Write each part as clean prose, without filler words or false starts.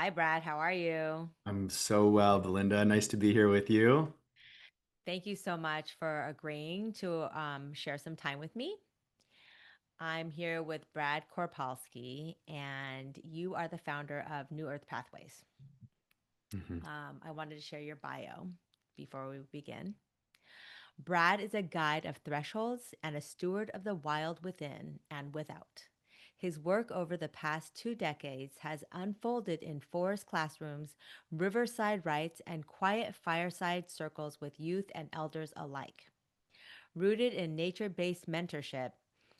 Hi, Brad. How are you? I'm so well, Belinda. Nice to be here with you. Thank you so much for agreeing to share some time with me. I'm here with Brad Korpalski, and you are the founder of New Earth Pathways. Mhm. I wanted to share your bio before we begin. Brad is a guide of thresholds and a steward of the wild within and without. His work over the past 2 decades has unfolded in forest classrooms, riverside rites, and quiet fireside circles with youth and elders alike. Rooted in nature based mentorship,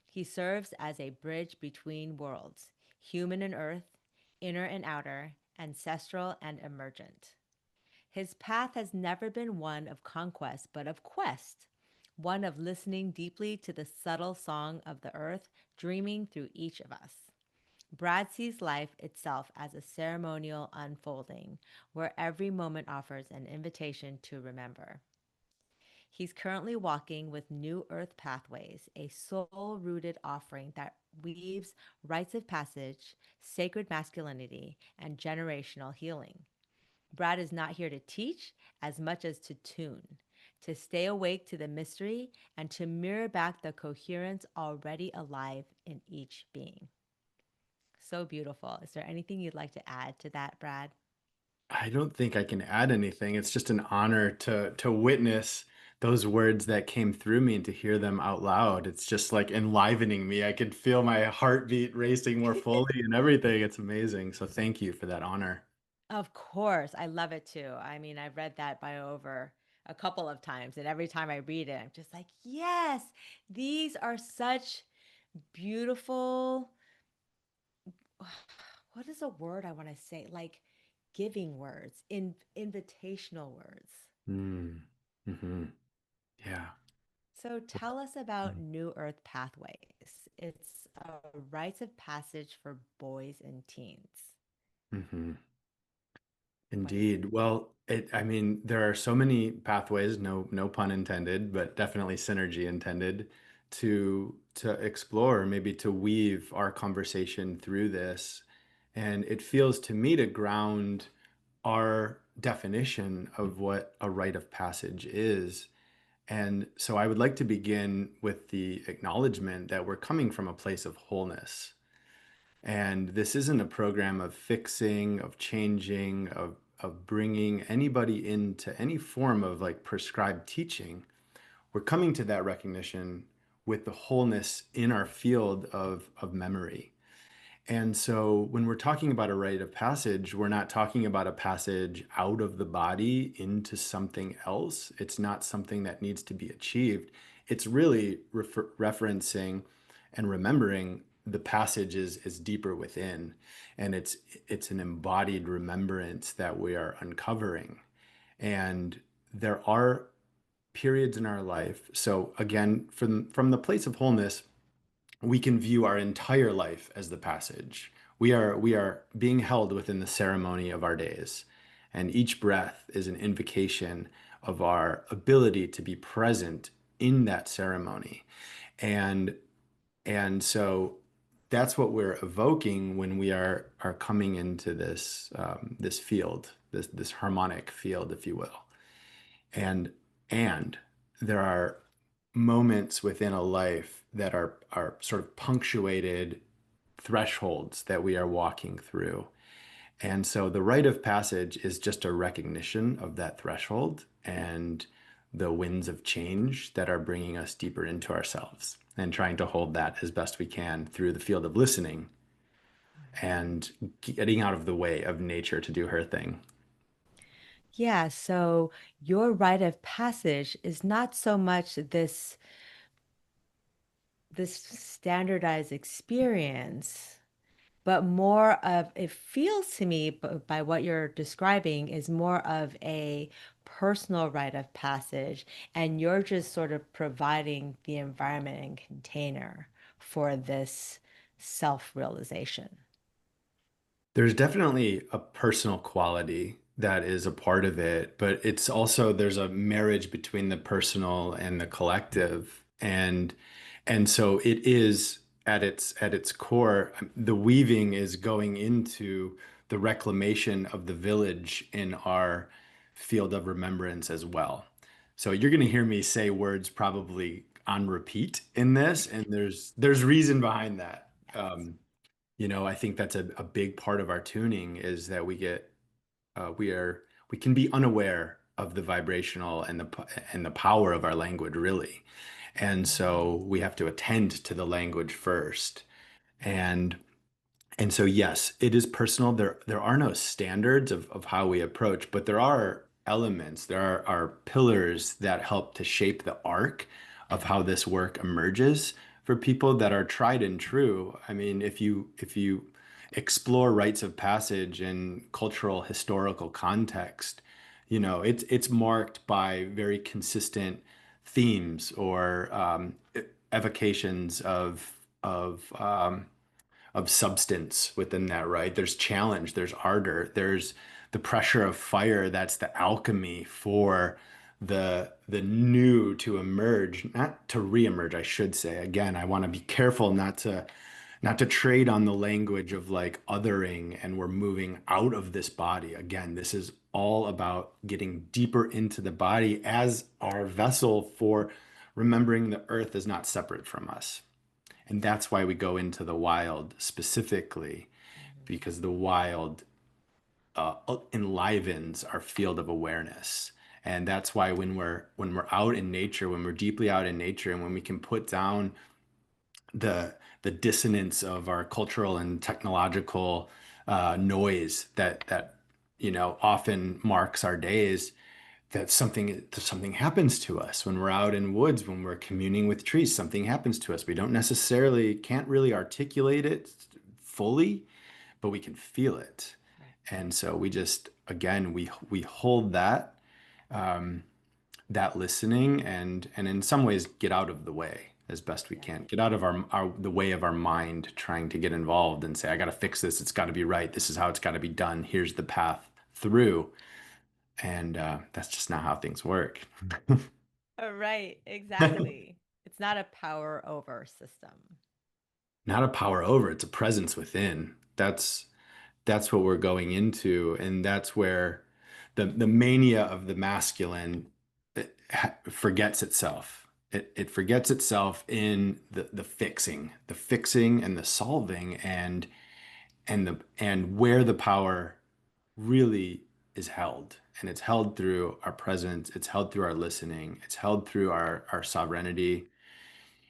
he serves as a bridge between worlds, human and earth, inner and outer, ancestral and emergent. His path has never been one of conquest, but of quest, one of listening deeply to the subtle song of the earth dreaming through each of us. Brad sees life itself as a ceremonial unfolding, where every moment offers an invitation to remember. He's currently walking with New Earth Pathways, a soul rooted offering that weaves rites of passage, sacred masculinity, and generational healing. Brad is not here to teach as much as to tune, to stay awake to the mystery and to mirror back the coherence already alive in each being. So beautiful. Is there anything you'd like to add to that, Brad? I don't think I can add anything. It's just an honor to witness those words that came through me and to hear them out loud. It's just like enlivening me. I could feel my heartbeat racing more fully and everything. It's amazing. So thank you for that honor. Of course. I love it too. I mean, I've read that bio over a couple of times, and every time I read it, I'm just like, yes, these are such beautiful. What is a word I want to say? Like giving words, invitational words. Mm. Hmm. Yeah. So tell us about New Earth Pathways. It's a rites of passage for boys and teens. Hmm. What is Indeed. Well, I mean, there are so many pathways, no pun intended, but definitely synergy intended to explore, maybe to weave our conversation through this. And it feels to me to ground our definition of what a rite of passage is. And so I would like to begin with the acknowledgement that we're coming from a place of wholeness. And this isn't a program of fixing, of changing, of bringing anybody into any form of like prescribed teaching. We're coming to that recognition with the wholeness in our field of memory. And so when we're talking about a rite of passage, we're not talking about a passage out of the body into something else. It's not something that needs to be achieved. It's really referencing and remembering the passage is deeper within. And it's an embodied remembrance that we are uncovering. And there are periods in our life. So again, from the place of wholeness, we can view our entire life as the passage. We are being held within the ceremony of our days, and each breath is an invocation of our ability to be present in that ceremony. And and so that's what we're evoking when we are coming into this field, this harmonic field, if you will. And and there are moments within a life that are sort of punctuated thresholds that we are walking through. And so the rite of passage is just a recognition of that threshold and the winds of change that are bringing us deeper into ourselves and trying to hold that as best we can through the field of listening and getting out of the way of nature to do her thing. Yeah, so your rite of passage is not so much this standardized experience, but more of it feels to me by what you're describing is more of a personal rite of passage, and you're just sort of providing the environment and container for this self-realization. There's definitely a personal quality that is a part of it, but it's also there's a marriage between the personal and the collective. And so it is at its core, the weaving is going into the reclamation of the village in our field of remembrance as well. So you're going to hear me say words probably on repeat in this, and there's reason behind that. Yes. I think that's a big part of our tuning is that we can be unaware of the vibrational and the power of our language really. And Mhm. so we have to attend to the language first. And and so, yes, it is personal. There are no standards of how we approach, but there are elements, there are pillars that help to shape the arc of how this work emerges for people that are tried and true. I mean, if you explore rites of passage in cultural historical context, it's marked by very consistent themes or evocations of substance within that, right? There's challenge, there's ardor, there's the pressure of fire. That's the alchemy for the new to emerge, not to reemerge, I should say. Again, I want to be careful not to trade on the language of like othering and we're moving out of this body. Again, this is all about getting deeper into the body as our vessel for remembering the earth is not separate from us. And that's why we go into the wild specifically, Mhm. because the wild enlivens our field of awareness. And that's why when we're out in nature, when we're deeply out in nature, and when we can put down the dissonance of our cultural and technological noise that often marks our days, that something happens to us when we're out in woods, when we're communing with trees. Something happens to us. We don't necessarily can't really articulate it fully, but we can feel it. Right. And so we just again we hold um, that listening and in some ways get out of the way as best we Yes. can. Get out of our the way of our mind trying to get involved and say, I got to fix this. It's got to be right. This is how it's got to be done. Here's the path through. And that's just not how things work. Right, exactly. It's not a power over system. Not a power over, it's a presence within. That's what we're going into, and that's where the mania of the masculine forgets itself. It forgets itself in the fixing and the solving and where the power really is held. And it's held through our presence, it's held through our listening, it's held through our sovereignty.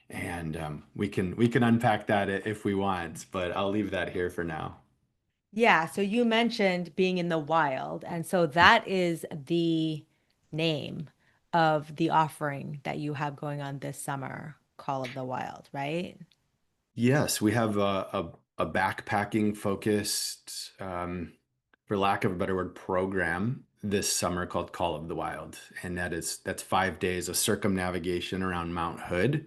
And we can unpack that if we want, but I'll leave that here for now. Yeah, so you mentioned being in the wild, and so that is the name of the offering that you have going on this summer, Call of the Wild, right? Yes, we have a backpacking focused, for lack of a better word, program this summer called Call of the Wild, and that's 5 days of circumnavigation around Mount Hood.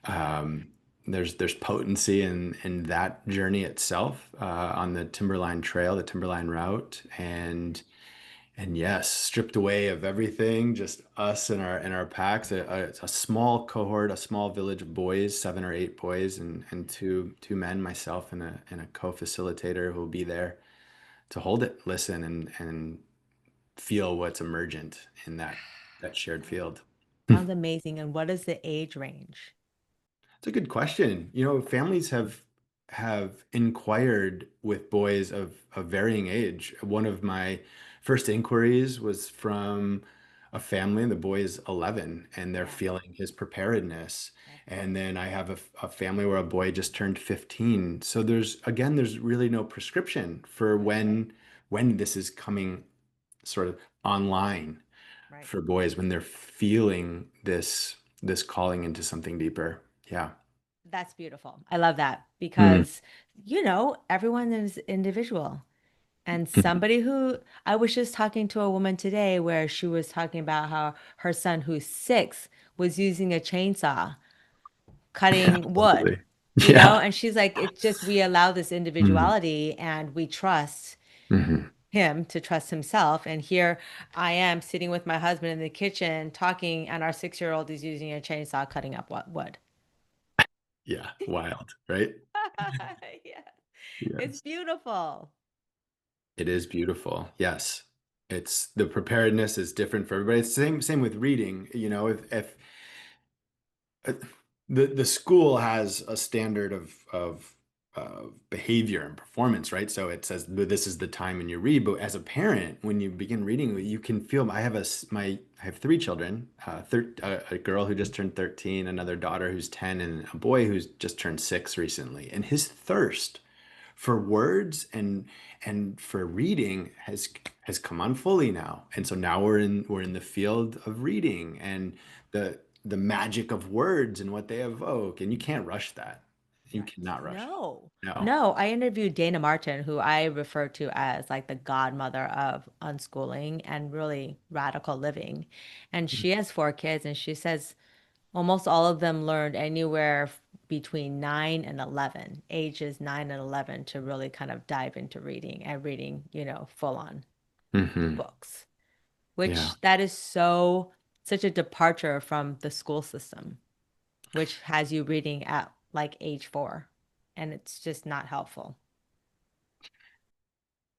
Um, there's potency in that journey itself on the Timberline Trail, the Timberline Route, and yes, stripped away of everything, just us and our packs, a small cohort, a small village of boys, 7 or 8 boys, and two men, myself and a co-facilitator who will be there to hold it, listen, and feel what's emergent in that shared Sounds field. sounds amazing. And what is the age range? It's a good question. Families have inquired with boys of varying age. One of my first inquiries was from a family, and the boy is 11, and they're Yeah, feeling his preparedness. that's And then I have a family where a boy just turned 15. So there's really no prescription for right, when this is coming sort of online right. for boys when they're feeling this calling into something deeper. Yeah. That's beautiful. I love that Mm. because, everyone is individual. And somebody who I was just talking to a woman today where she was talking about how her son, who's 6, was using a chainsaw cutting wood, Absolutely. Yeah. and she's like, it's just we allow this Mhm. individuality and we trust Mhm. him to trust himself. And here I am sitting with my husband in the kitchen talking, and our 6-year-old is using a chainsaw cutting up what wood. Yeah. Wild, right? Yeah, it's Yes. beautiful. It is beautiful. Yes. It's the preparedness is different for everybody. It's same with reading. You know, if uh, the school has a standard of behavior and performance, right? So it says this is the time when you read, but as a parent, when you begin reading, you can feel. I have three children, a girl who just turned 13, another daughter who's 10, and a boy who's just turned 6 recently. And his thirst for words and for reading has come on fully now. And so now we're in the field of reading and the magic of words and what they evoke. And you can't rush that. You Right. cannot rush it. No. No. No, I interviewed Dana Martin, who I refer to as like the godmother of unschooling and really radical living. And she has four kids, and she says almost all of them learned anywhere between 9 and 11, ages 9 and 11, to really kind of dive into reading and reading, full on Hmm. books, Yeah. which that is such a departure from the school system, which has you reading at like age 4. And it's just not helpful.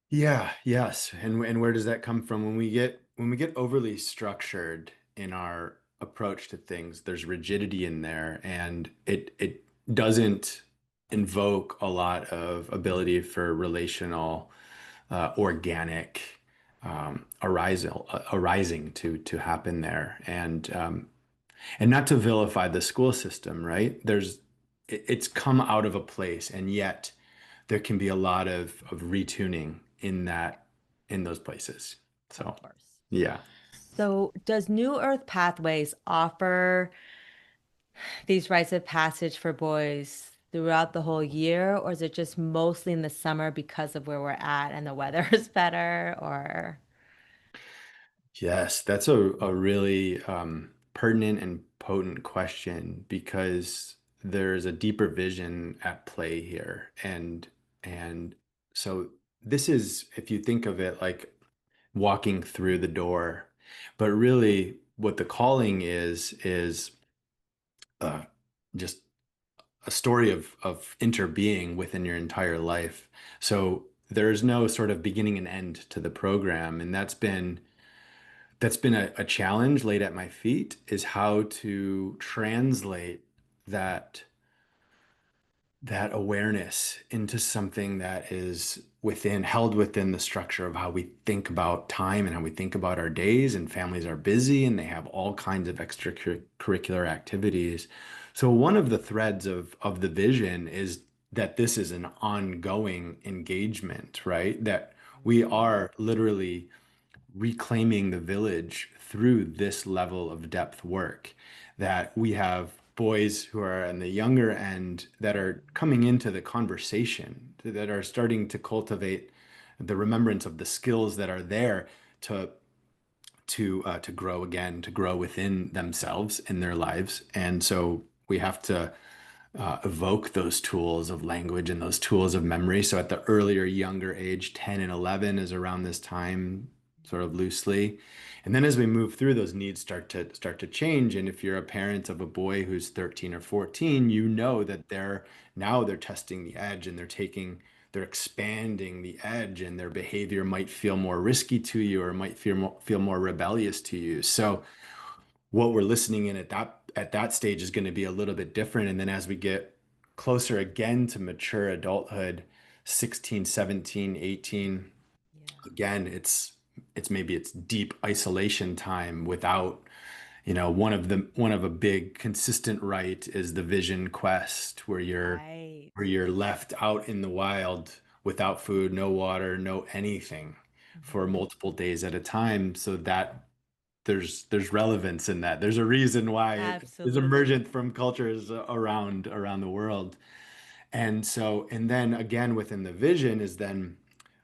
Yeah, yes. And where does that come from? When we get overly structured in our approach to things, there's rigidity in there and it doesn't invoke a lot of ability for relational, organic arising to happen there. And not to vilify the school system, right? It's come out of a place, and yet there can be a lot of retuning in those places. Of So course. yeah. So, does New Earth Pathways offer these rites of passage for boys throughout the whole year, or is it just mostly in the summer because of where we're at and the weather is better? Or, Yes, that's a really pertinent and potent question because there's a deeper vision at play here. And so this is, if you think of it like walking through the door, but really what the calling is uh, just a story of interbeing within your entire life. So there's no sort of beginning and end to the program, and that's been a challenge laid at my feet is how to translate that that awareness into something that is held within the structure of how we think about time and how we think about our days. And families are busy and they have all kinds of extracurricular activities. So one of the threads of the vision is that this is an ongoing engagement, right? That we mm, are literally reclaiming the village through this level of depth work. That we have boys who are in the younger end that are coming into the conversation, that are starting to cultivate the remembrance of the skills that are there to to grow again, to grow within themselves in their lives. And so we have to evoke those tools of language and those tools of memory. So at the earlier, younger age, 10 and 11 is around this time, sort of loosely. And then as we move through, those needs start to change. And if you're a parent of a boy who's 13 or 14, you know that they're testing the edge and they're expanding the edge, and their behavior might feel more risky to you or might feel more rebellious to you. So what we're listening in at that stage is going to be a little bit different. And then as we get closer again to mature adulthood, 16, 17, 18, yeah, again, it's deep isolation time without, one of a big consistent rite is the vision quest where you're right. where you're left out in the wild without food, no water, no anything for Mhm. multiple days at a time, so that there's relevance in that. There's a reason why it is Absolutely. emergent from cultures around the world. And then again within the vision is then,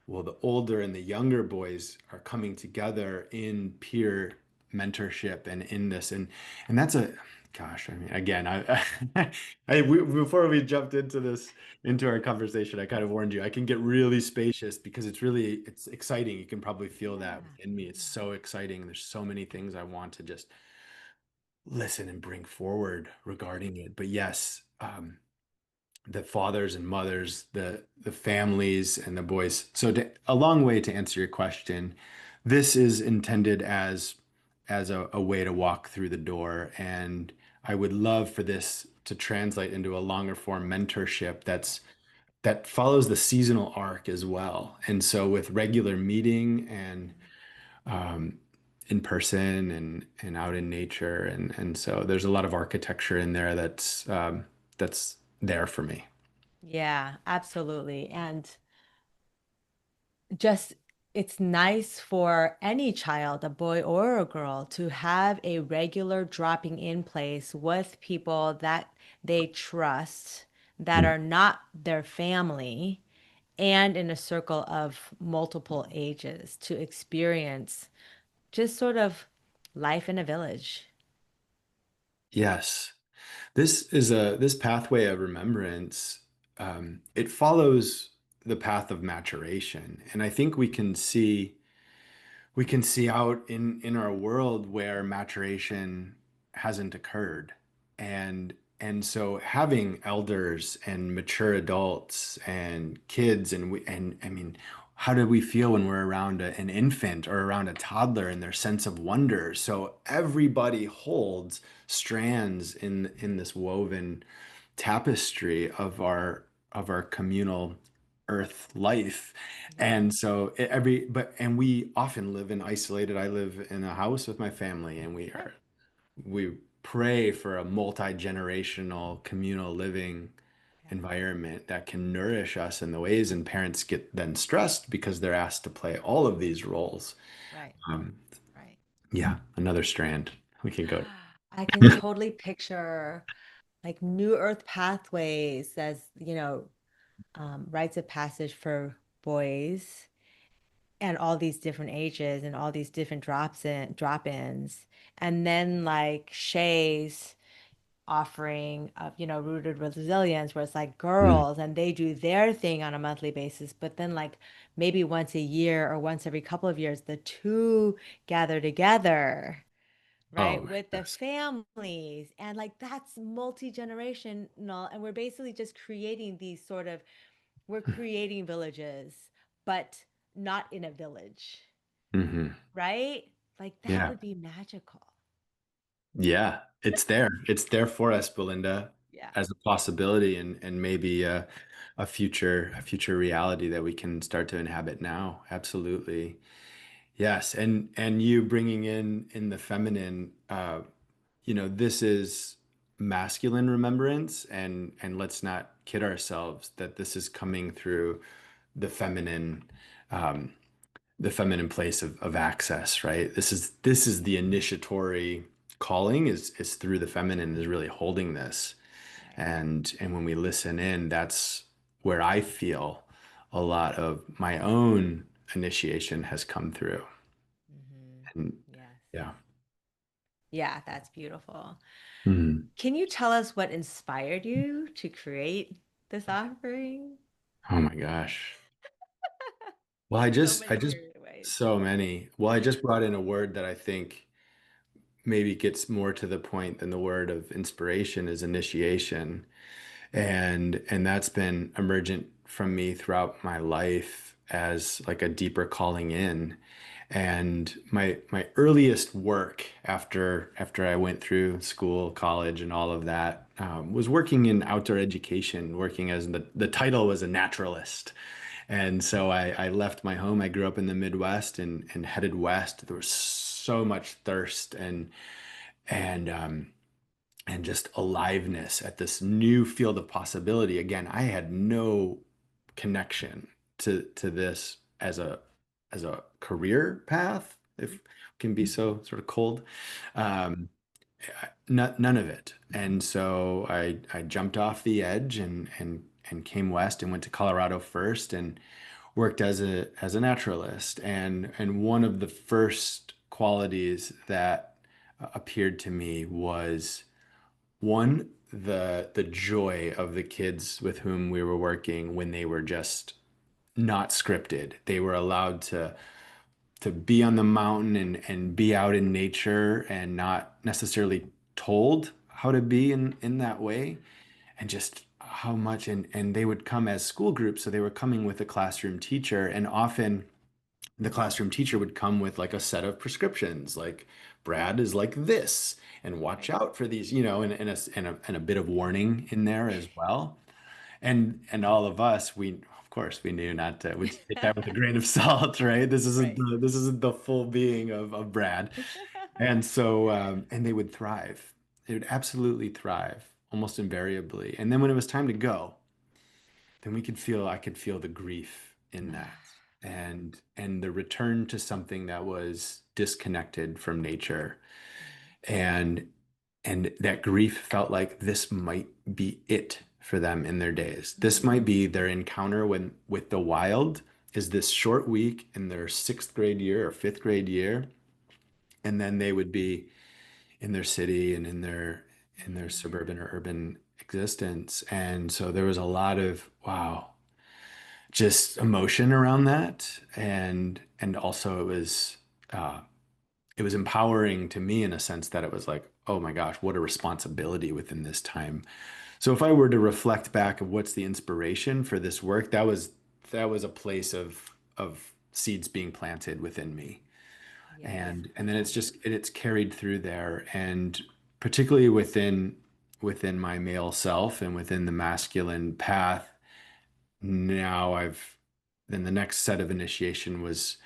well, the older and the younger boys are coming together in peer mentorship and in this, and that's gosh, I mean, again, before we jumped into our conversation, I kind of warned you, I can get really spacious because it's exciting. You can probably feel that Yeah. within me. It's Yeah. so exciting. There's so many things I want to just listen and bring forward regarding it. But yes, the fathers and mothers, the families and the boys. So a long way to answer your question, this is intended as a way to walk through the door. And I would love for this to translate into a longer form mentorship that follows the seasonal arc as well. And so with regular meeting and um, in person and out in nature, and so there's a lot of architecture in there that's there for me. Yeah, absolutely. And just it's nice for any child, a boy or a girl, to have a regular dropping in place with people that they trust, that Mm. are not their family, and in a circle of multiple ages to experience just sort of life in a village. Yes, this pathway of remembrance. It follows the path of maturation, and I think we can see out in our world where maturation hasn't occurred, and so having elders and mature adults and kids, and I mean, how do we feel when we're around an infant or around a toddler and their sense of wonder? So everybody holds strands in this woven tapestry of our communal earth life. Yeah. And so and we often live in isolated. I live in a house with my family, and Sure. we pray for a multi-generational communal living Yeah. environment that can nourish us in the ways, and parents get then stressed because they're asked to play all of these roles. Right. um, Right. yeah, another strand we can go I can to. totally picture like new earth pathways as, rites of passage for boys and all these different ages and all these different drop-ins. And then like Shay's offering of, rooted resilience, where it's like Mm. girls and they do their thing on a monthly basis, but then like maybe once a year or once every couple of years, the two gather together, Oh right, my with the goodness. families. And like that's multi-generational. And we're basically just creating these sort of, we're creating villages, but not in a village, Hmm. right? Like that Yeah. would be magical. Yeah, it's there. It's there for us, Belinda, Yeah. as a possibility, and maybe a future reality that we can start to inhabit now. Absolutely. Yes, and you bringing in the feminine, this is masculine remembrance, and let's not kid ourselves that this is coming through the feminine um, the feminine place of access, right? This is the initiatory calling is through the feminine, is really holding this. Right. And when we listen in, that's where I feel a lot of my own initiation has come through. Hmm. And Yes. yeah. Yeah, that's beautiful. Mhm. Can you tell us what inspired you to create this offering? Oh my gosh. Well, So I many just myriad ways. so many. Well, I just brought in a word that I think maybe gets more to the point than the word of inspiration, is initiation. And that's been emergent from me throughout my life as like a deeper calling in. And my earliest work after I went through school, college, and all of that, was working in outdoor education, working as the title was a naturalist. And so I left my home. I grew up in the Midwest and headed west. There was so much thirst and um, and just aliveness at this new field of possibility. Again, I had no connection to this as a career path, if can be so sort of cold. Um, none of it. And so I jumped off the edge and came west and went to Colorado first and worked as a naturalist. And one of the first qualities that appeared to me was one, the joy of the kids with whom we were working when they were just not scripted. They were allowed to be on the mountain and be out in nature and not necessarily told how to be in that way. And just how much, and they would come as school groups, so they were coming with a classroom teacher, and often the classroom teacher would come with like a set of prescriptions, like Brad is like this, and watch Right. out for these, and a bit of warning in there as well. And all of us, we of course we knew not to, we'd take that with a grain of salt, right? Right. This isn't the full being of Brad. And so and they would thrive. They would absolutely thrive almost invariably. And then when it was time to go, then I could feel the grief in that, and the return to something that was disconnected from nature. And that grief felt like this might be it for them in their days. This might Mm, be their encounter with the wild, is this short week in their sixth grade year or fifth grade year, and then they would be in their city and in their mm, suburban or urban existence. And so there was a lot of wow, just emotion around that, and also uh, it was empowering to me in a sense that it was like, oh my gosh, what a responsibility within this time. So if I were to reflect back of what's the inspiration for this work, that was a place of seeds being planted within me. yes, And that's then awesome. it's carried through there, and particularly within my male self and within the masculine path. Now I've then the next set of initiation was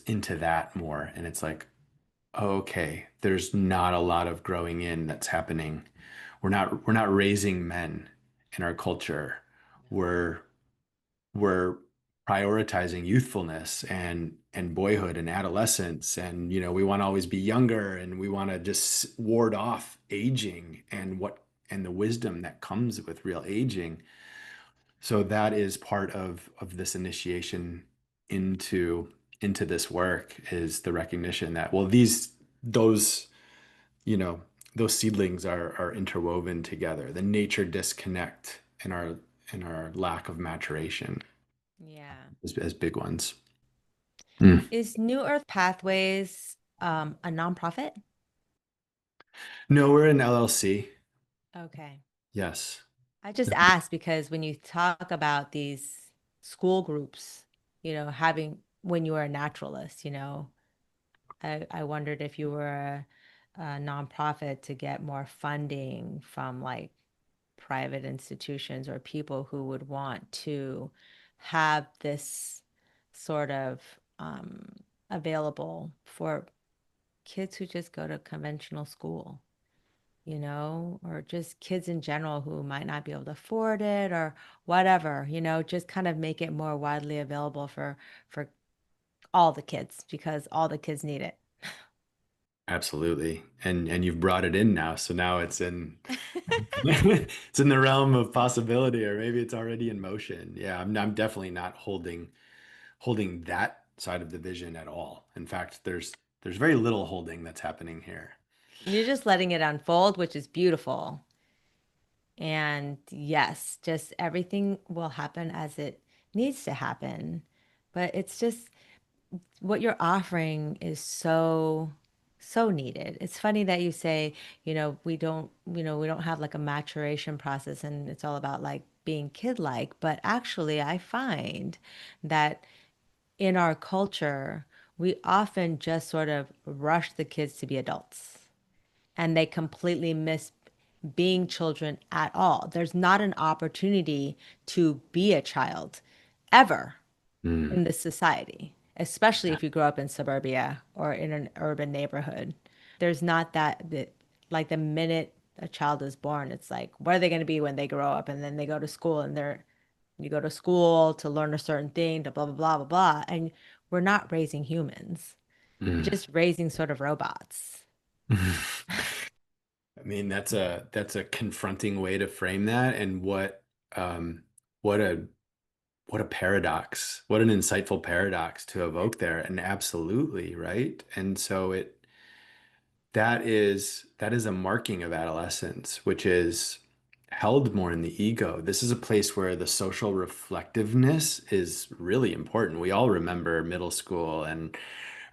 into that more, and it's like, oh, okay, there's not a lot of growing in that's happening. We're not raising men in our culture. We're we're prioritizing youthfulness and boyhood and adolescence, and we want to always be younger, and we want to just ward off aging and the wisdom that comes with real aging. So that is part of this initiation into into this work, is the recognition that, well, those you know those seedlings are interwoven together. The nature disconnect in our lack of maturation Yeah. as big ones. Mm. Is New Earth Pathways a nonprofit? No, we're an LLC. Okay. Yes. I just asked because when you talk about these school groups, having when you were a naturalist, I wondered if you were a nonprofit to get more funding from like private institutions or people who would want to have this sort of available for kids who just go to conventional school, or just kids in general who might not be able to afford it or whatever, just kind of make it more widely available for all the kids because all the kids need it. Absolutely. And you've brought it in now. So now it's in it's in the realm of possibility, or maybe it's already in motion. Yeah, I'm definitely not holding that side of the vision at all. In fact, there's very little holding that's happening here. You're just letting it unfold, which is beautiful. And yes, just everything will happen as it needs to happen. But it's just what you're offering is so, so needed. It's funny that you say, we don't have like a maturation process and it's all about like being kid-like. But actually, I find that in our culture, we often just sort of rush the kids to be adults and they completely miss being children at all. There's not an opportunity to be a child ever Mm. in this society, especially if you grow up in suburbia or in an urban neighborhood. There's not that like the minute a child is born, it's like, what are they going to be when they grow up? And then they go to school and you go to school to learn a certain thing, to blah, blah, blah, blah, blah. And we're not raising humans. We're Mm. just raising sort of robots. I mean, that's a confronting way to frame that, and um what a what a paradox, what an insightful paradox to evoke there. And absolutely, right? And so that is a marking of adolescence, which is held more in the ego. This is a place where the social reflectiveness is really important. We all remember middle school and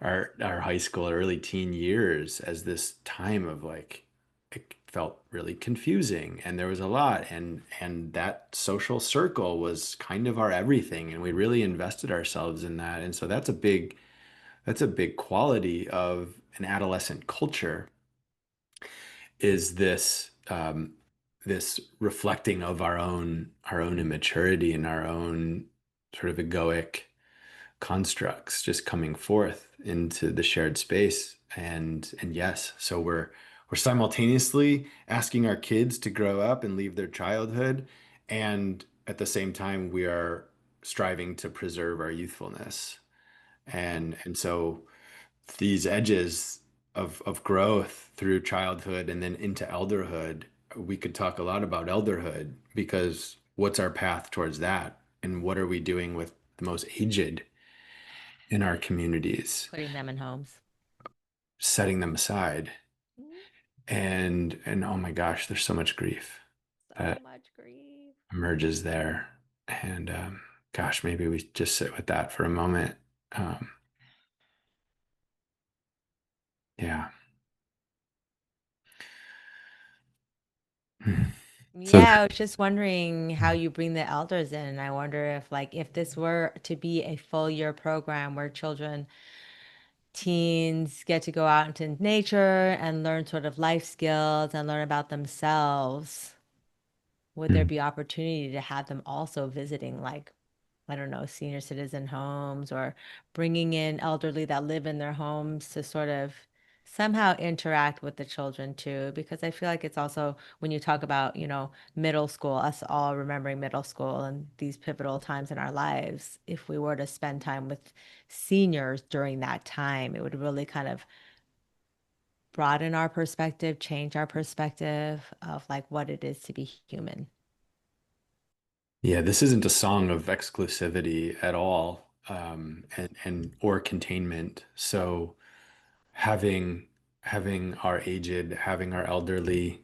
our high school, early teen years as this time of like, it felt really confusing, and there was a lot, and that social circle was kind of our everything, and we really invested ourselves in that. And so that's a big quality of an adolescent culture, is this reflecting of our own immaturity and our own sort of egoic constructs just coming forth into the shared space. And yes, so we're simultaneously asking our kids to grow up and leave their childhood, and at the same time we are striving to preserve our youthfulness. And so these edges of growth through childhood and then into elderhood, we could talk a lot about elderhood, because what's our path towards that? And what are we doing with the most aged in our communities, Putting them in homes. setting them aside? Mm, And oh my gosh, there's so much grief so that much grief. emerges there. And gosh, maybe we just sit with that for a moment. Um, yeah. So Yeah, I was just wondering how you bring the elders in. I wonder if, like, if this were to be a full year program where children, teens get to go out into nature and learn sort of life skills and learn about themselves, would there mm, be opportunity to have them also visiting, like, I don't know, senior citizen homes, or bringing in elderly that live in their homes to sort of somehow interact with the children too? Because I feel like it's also, when you talk about, middle school, us all remembering middle school and these pivotal times in our lives, if we were to spend time with seniors during that time, it would really kind of broaden our perspective, change our perspective of like what it is to be human. yeah, this isn't a song of exclusivity at all, and or containment. So having our aged, having our elderly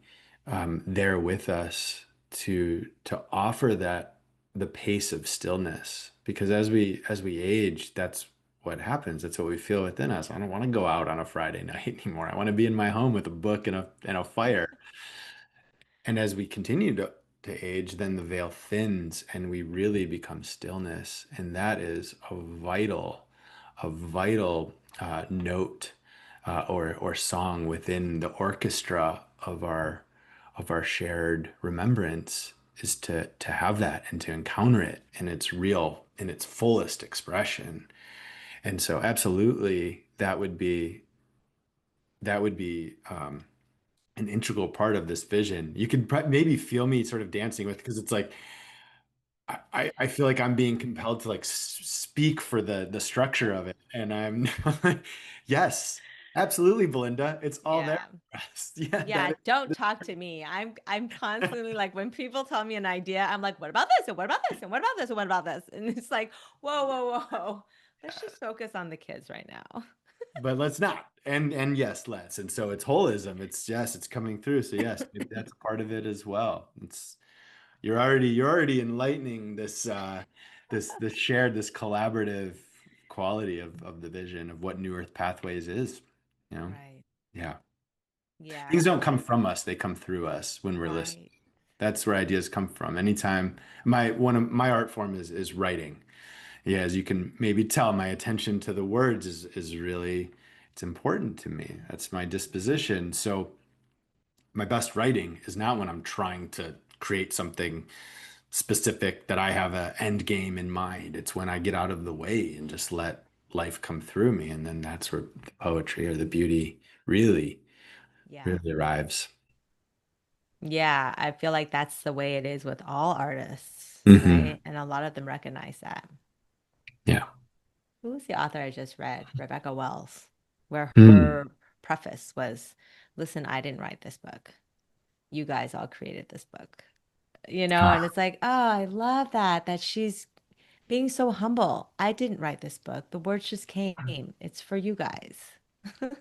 there with us to offer that, the pace of stillness, because as we age, that's what happens. That's what we feel within us. I don't want to go out on a Friday night anymore. I want to be in my home with a book and a fire. And as we continue to age, then the veil thins and we really become stillness. And that is a vital note, or song within the orchestra of our shared remembrance, is to have that and to encounter it in its real, in its fullest expression. And so absolutely that would be an integral part of this vision. You could maybe feel me sort of dancing with, because it's like I feel like I'm being compelled to like speak for the structure of it, and I'm yes, absolutely, Belinda. It's all there Yeah. for us. Yeah, Yeah, that don't is. talk to me. I'm constantly like, when people tell me an idea, I'm like, what about this? And what about this? And what about this? And what about this? And it's like, whoa, whoa, whoa. Let's just focus on the kids right now. But let's not. And yes, let's. And so it's holism. It's, yes, it's coming through. So yes, maybe that's part of it as well. It's you're already enlightening this shared, this collaborative quality of the vision of what New Earth Pathways is. You know? Right. Yeah. Yeah, Things don't because come I from us, they come through us when we're listening. right. That's where ideas come from. Anytime, one of my art form is writing. Yeah, as you can maybe tell, my attention to the words is really, it's important to me. That's my disposition. So my best writing is not when I'm trying to create something specific that I have a end game in mind. It's when I get out of the way and just let life come through me. And then that's where the poetry or the beauty really, Yeah. really arrives. Yeah, I feel like that's the way it is with all artists, Hmm. right? And a lot of them recognize that. Yeah. Who was the author I just read? Rebecca Wells, where Mm. her preface was, listen, I didn't write this book. You guys all created this book. And Ah. it's like, oh, I love that she's being so humble. I didn't write this book. The words just came. It's for you guys.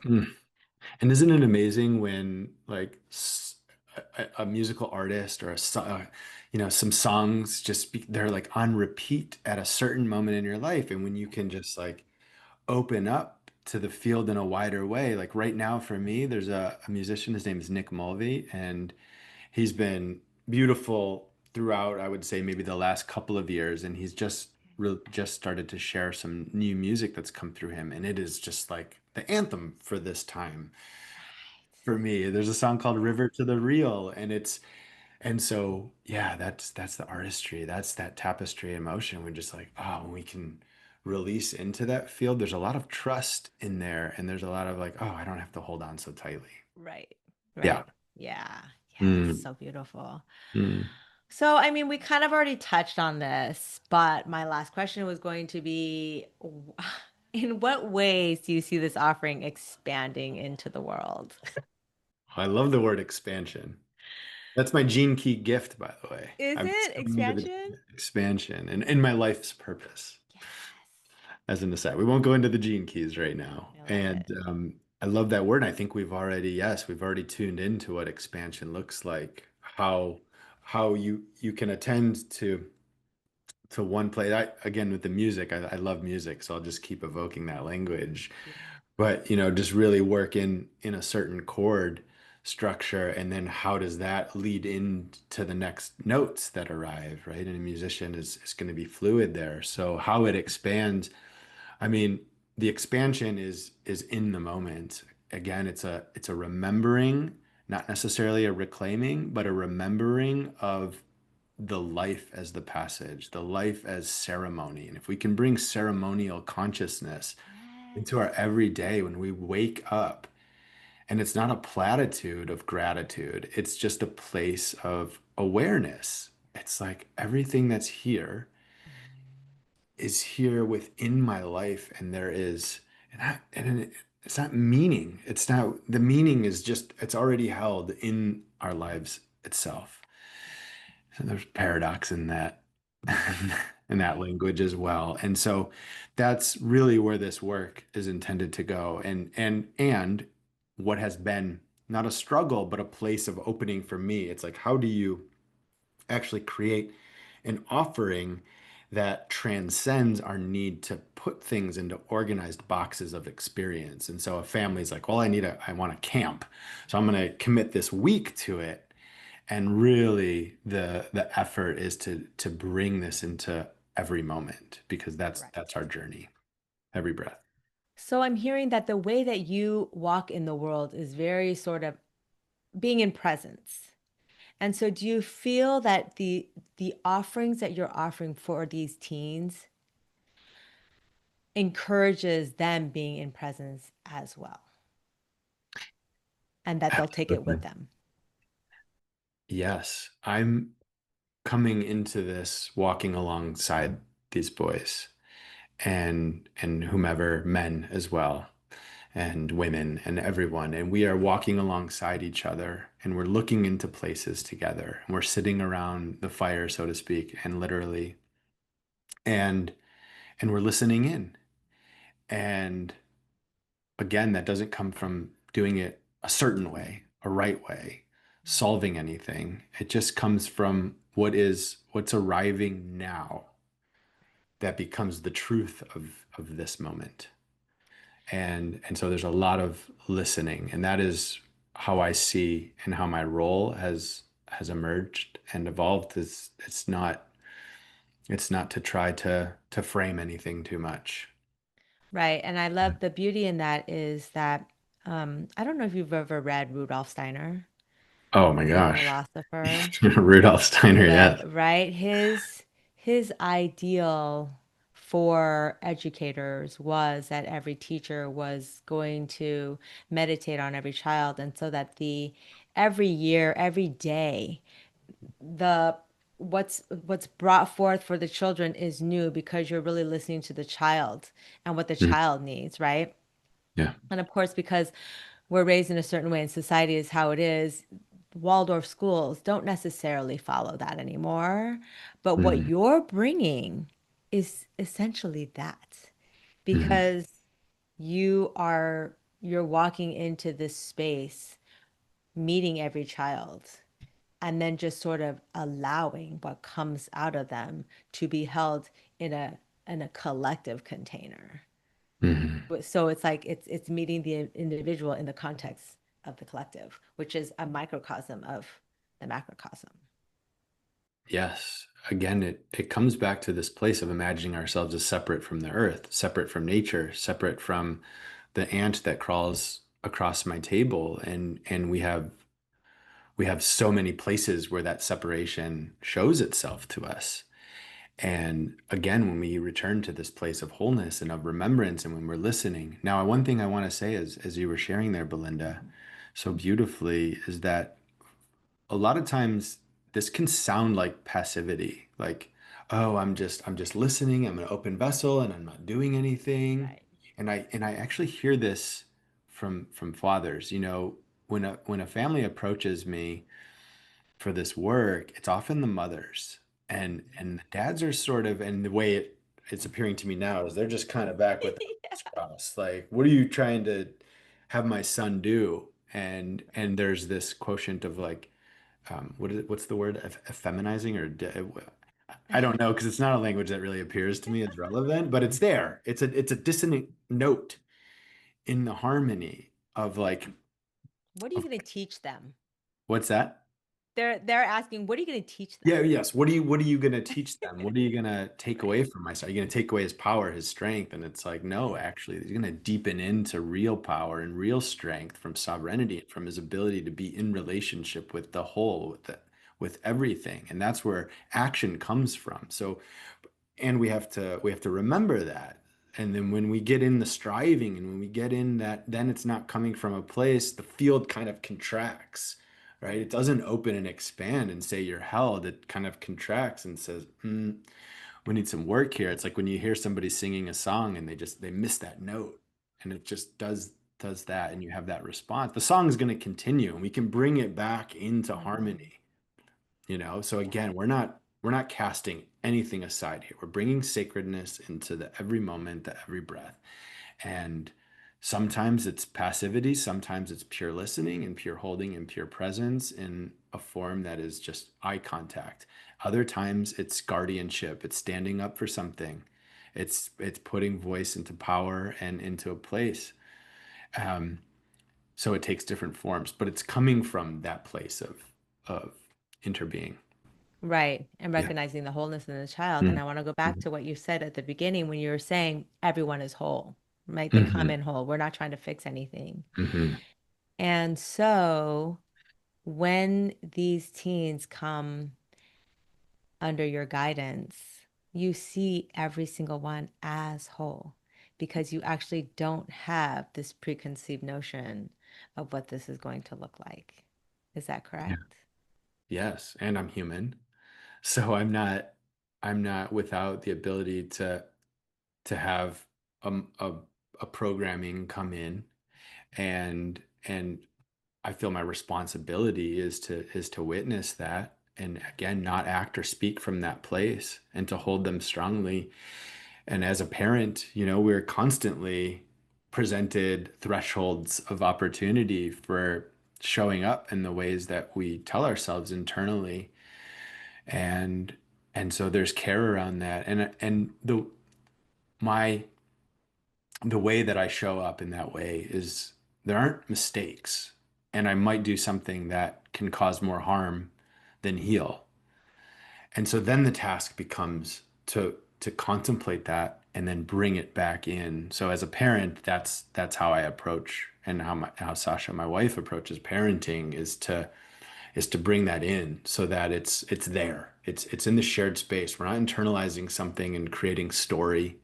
Mm. And isn't it amazing when like a musical artist or some songs they're like on repeat at a certain moment in your life, and when you can just like open up to the field in a wider way. Like right now for me, there's a musician, his name is Nick Mulvey, and he's been beautiful throughout, I would say, maybe the last couple of years, and he's just started to share some new music that's come through him, and it is just like the anthem for this time Right. for me. There's a song called Yeah. River to the Real, and so yeah, that's the artistry. That's that tapestry in motion. We're just like, oh, when we can release into that field, there's a lot of trust in there, and there's a lot of like, oh, I don't have to hold on so tightly. Right. Yeah. Right. Yeah. Yeah. That's Mm, so beautiful. mm. So, I mean, we kind of already touched on this, but my last question was going to be in what ways do you see this offering expanding into the world? I love the word expansion. That's my Gene Key gift, by the way. Is I'm it stepping into the expansion? expansion and in my life's purpose, Yes. as an aside. We won't go into the Gene Keys right now. I love And it. I love that word. I think yes, we've already tuned into what expansion looks like, how you can attend to one place. Again, with the music, I love music, so I'll just keep evoking that language. Yeah. But just really work in a certain chord structure, and then how does that lead into the next notes that arrive, right? And a musician is going to be fluid there. So how it expands, I mean, the expansion is in the moment. Again, it's a remembering, not necessarily a reclaiming, but a remembering of the life as the passage, the life as ceremony. And if we can bring ceremonial consciousness into our Yes. everyday when we wake up, and it's not a platitude of gratitude, it's just a place of awareness. It's like everything that's here is here within my life, and there is, and it's not meaning. It's not, the meaning is just, it's already held in our lives itself. So there's paradox in that, in that Right. language as well. And so that's really where this work is intended to go. And what has been not a struggle, but a place of opening for me. It's like, how do you actually create an offering that transcends our need to put things into organized boxes of experience? And so a family's like, well, I want a camp. So I'm going to commit this week to it. And really the effort is to bring this into every moment, because that's our Right. journey, every breath. So I'm hearing that the way that you walk in the world is very sort of being in presence. And so do you feel that the offerings that you're offering for these teens encourages them being in presence as well, and that they'll take it with Absolutely. them? Yes, I'm coming into this walking alongside these boys and whomever, men as well, and women and everyone. And we are walking alongside each other, and we're looking into places together. And we're sitting around the fire, so to speak, and literally, and and we're listening in. And again, that doesn't come from doing it a certain way, a right way, solving anything. It just comes from what's arriving now, that becomes the truth of this moment. And so there's a lot of listening, and that is how I see and how my role has emerged and evolved. Is it's not to try to frame anything too much. Right. And I love the beauty in that is that I don't know if you've ever read Rudolf Steiner, Oh my the gosh. philosopher. Rudolf Steiner, Love, yes. right? His ideal for educators was that every teacher was going to meditate on every child, and so that the every year, every day, the what's brought forth for the children is new because you're really listening to the child and what the Mhm. child needs, right? Yeah. And of course, because we're raised in a certain way and society is how it is, Waldorf schools don't necessarily follow that anymore. But what Mhm. you're bringing is essentially that, Mhm. because you're walking into this space, meeting every child, and then just sort of allowing what comes out of them to be held in a collective container. Mhm. So it's like it's meeting the individual in the context of the collective, which is a microcosm of the macrocosm. Yes. Again, it comes back to this place of imagining ourselves as separate from the earth, separate from nature, separate from the ant that crawls across my table. And we have so many places where that separation shows itself to us. And again, when we return to this place of wholeness and of remembrance, and when we're listening. Now, one thing I want to say is, as you were sharing there, Belinda, so beautifully, is that a lot of times this can sound like passivity, like, oh, I'm just listening, I'm an open vessel and I'm not doing anything. Right. And I actually hear this from fathers, when a family approaches me for this work, it's often the mothers, and the dads are sort of, and the way it's appearing to me now is they're just kind of back with the Yeah. arms crossed, like, what are you trying to have my son do? And there's this quotient of like, what's the word? Effeminizing or I don't know, because it's not a language that really appears to me as relevant, but it's there. It's a dissonant note in the harmony of like, What are you of going to teach them? what's that? They're asking, what are you going to teach Yeah, them? yes. What are you going to teach them? What are you going to take Right. away from my son? Are you going to take away his power, his strength? And it's like, no, actually, he's going to deepen into real power and real strength from sovereignty and from his ability to be in relationship with the whole, with everything. And that's where action comes from. So, and we have to remember that. And then when we get in the striving and when we get in that, then it's not coming from a place, the field kind of contracts, right? It doesn't open and expand and say you're held. It kind of contracts and says, we need some work here. It's like when you hear somebody singing a song and they miss that note, and it just does that, and you have that response. The song is going to continue and we can bring it back into Hmm. harmony. So Yeah. again, we're not casting anything aside here. We're bringing sacredness into the every moment, the every breath. And sometimes it's passivity, sometimes it's pure listening and pure holding and pure presence in a form that is just eye contact. Other times it's guardianship, it's standing up for something. It's putting voice into power and into a place. Um, so it takes different forms, but it's coming from that place of interbeing. Right. And Yeah. recognizing the wholeness in the child. And Mhm. I want to go back Mhm. to what you said at the beginning when you were saying everyone is whole, right? They come Mhm. in whole. We're not trying to fix anything. Mhm. And so when these teens come under your guidance, you see every single one as whole because you actually don't have this preconceived notion of what this is going to look like. Is that Yeah. correct? Yes, and I'm human. So I'm not without the ability to have a programming come in, and I feel my responsibility is to witness that, and again, not act or speak from that place, and to hold them strongly. And as a parent, we're constantly presented thresholds of opportunity for showing up in the ways that we tell ourselves internally. And and so there's care around that, and my the way that I show up in that way is there aren't mistakes, and I might do something that can cause more harm than heal. And so then the task becomes to contemplate that and then bring it back in. So as a parent, that's how I approach, and how Sasha, my wife, approaches parenting, is to bring that in so that it's there. It's in the shared space. We're not internalizing something and creating story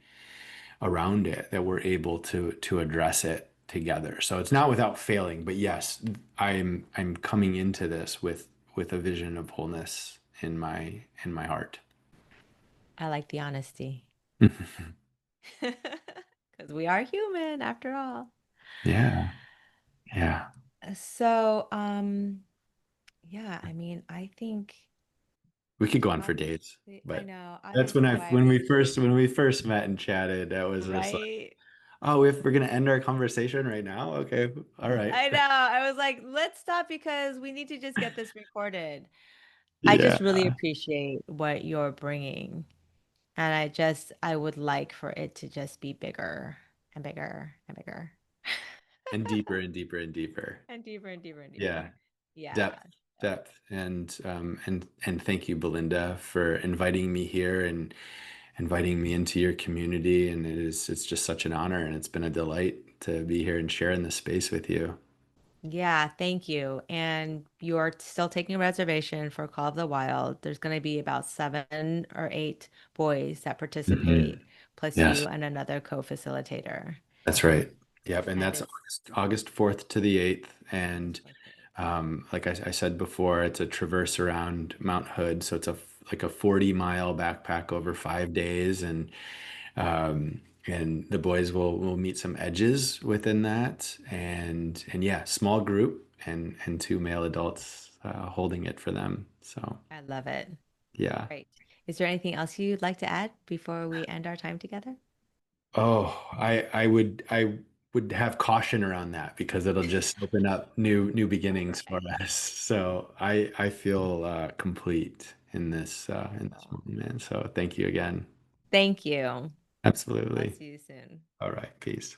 around it, that we're able to address it together. So it's not without failing, but yes, I'm coming into this with a vision of wholeness in my heart. I like the honesty because we are human after all. Yeah, yeah. So, yeah, I mean, I think We could go on for days, obviously, I but know, that's when I obviously, why when we first met and chatted, that was just like, right? oh, we're gonna end our conversation right now. Okay, all right. I know. I was like, let's stop because we need to just get this recorded. I Yeah. just really appreciate what you're bringing. And I would like for it to just be bigger. and bigger and bigger And deeper and deeper and deeper. and deeper and deeper and deeper. Yeah. Yeah. Depth, depth. And thank you, Belinda, for inviting me here and inviting me into your community. And it's just such an honor, and it's been a delight to be here and share in this space with you. Yeah, thank you. And you're still taking a reservation for Call of the Wild. There's going to be about 7 or 8 boys that Mhm. participate, plus you Yes, and another co-facilitator. that's right. Yep. And And that's it's August 4th to the 8th. And okay. like I said before, it's a traverse around Mount Hood. So it's like a 40-mile backpack over 5 days. And the boys will meet some edges within that. And yeah, small group and two male adults holding it for them. So I love it. yeah. Great. Is there anything else you'd like to add before we end our time together? Oh, I would have caution around that because it'll just open up new beginnings for Okay. us. So I feel complete in this Wonderful. moment. So thank you again. Thank you. I'll Absolutely. see you soon. All right. Peace.